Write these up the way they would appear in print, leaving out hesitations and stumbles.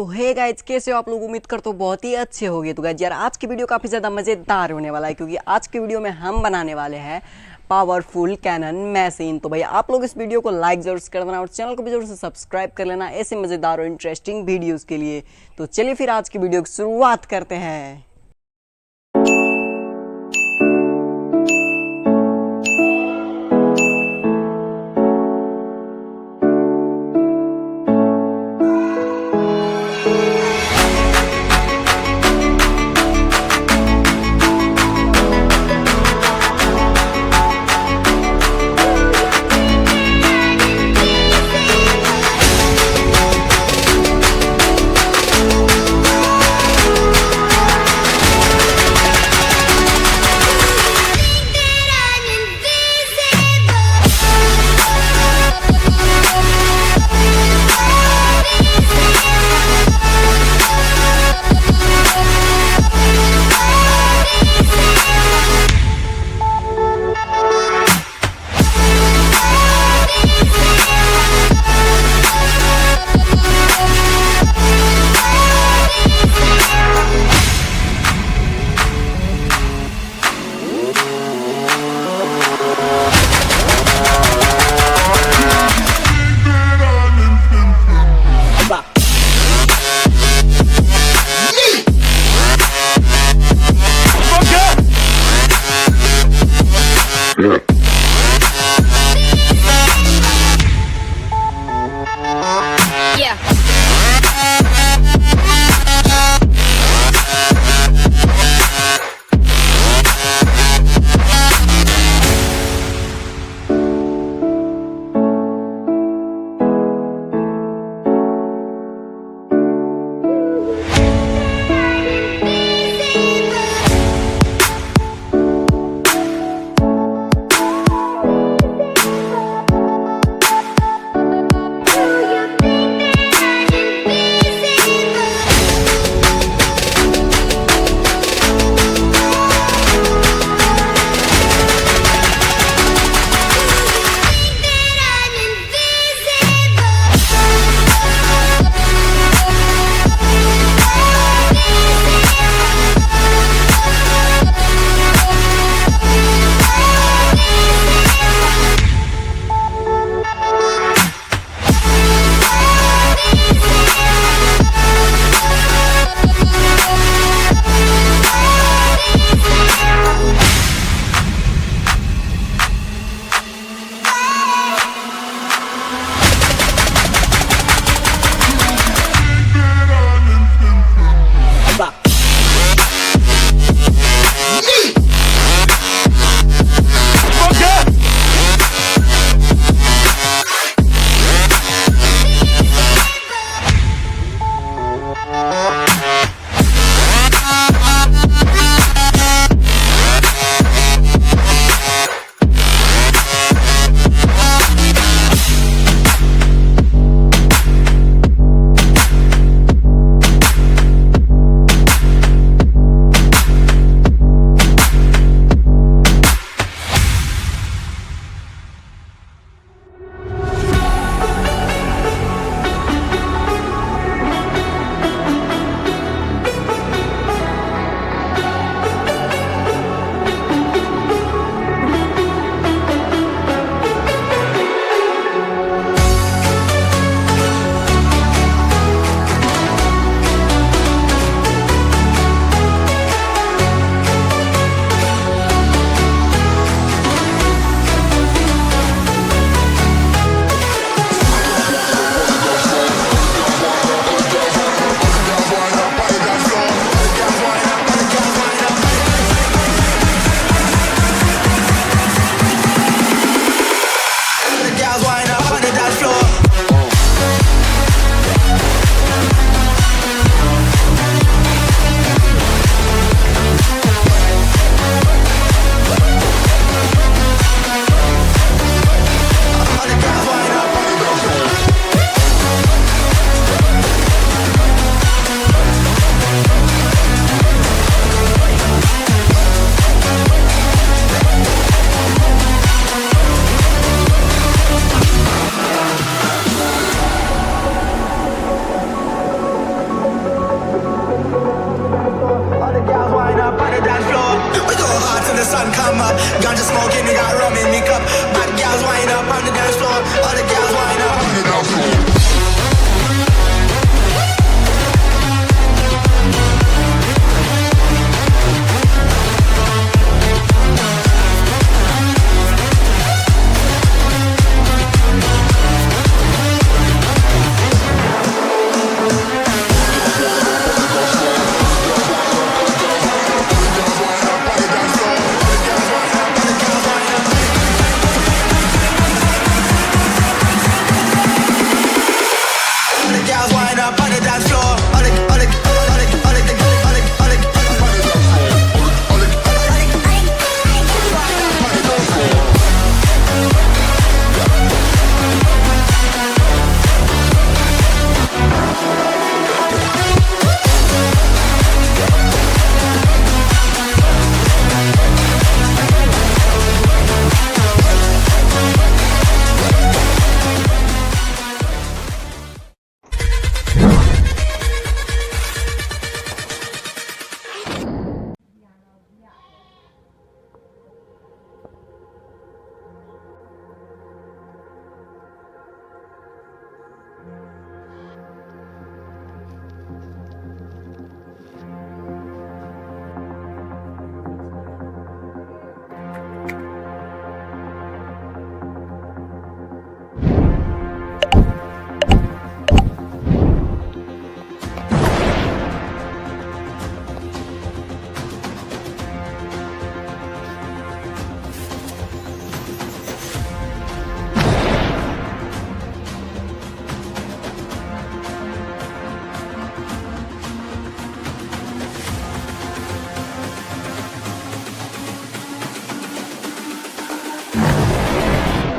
सो hey guys, कैसे हो आप लोग? उम्मीद करता हूँ बहुत ही अच्छे होंगे। तो गाइस यार, आज की वीडियो काफ़ी ज़्यादा मज़ेदार होने वाला है, क्योंकि आज की वीडियो में हम बनाने वाले हैं पावरफुल कैनन मशीन। तो भाई आप लोग इस वीडियो को लाइक जरूर से कर देना और चैनल को भी जरूर से सब्सक्राइब कर लेना ऐसे मज़ेदार और इंटरेस्टिंग वीडियोज़ के लिए। तो चलिए फिर आज की वीडियो की शुरुआत करते हैं। Ganja smoking, they got rum in me cup. Bad gals wind up on the dance floor. All the gals wind up on the dance floor.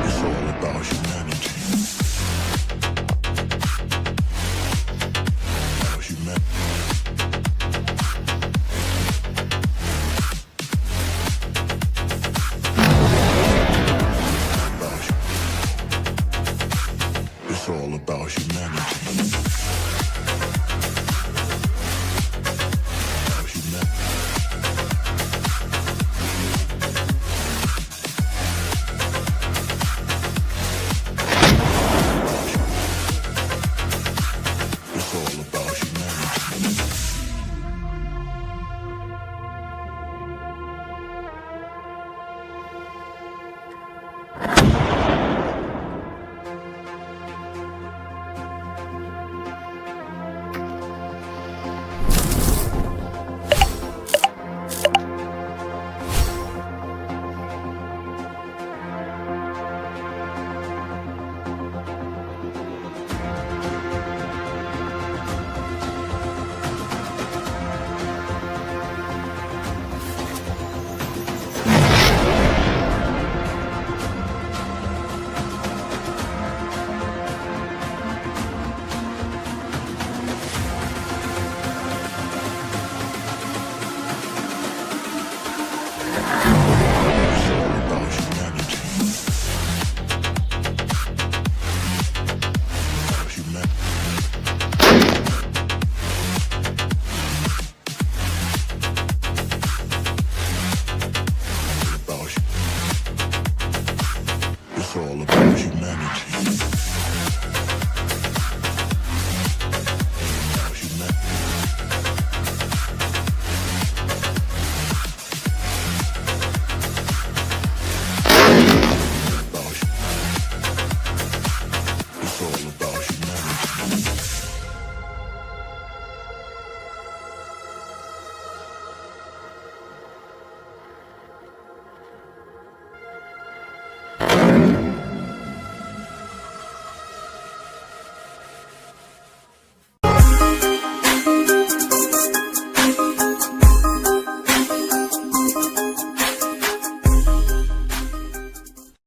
It's all about humanity. It's all about humanity.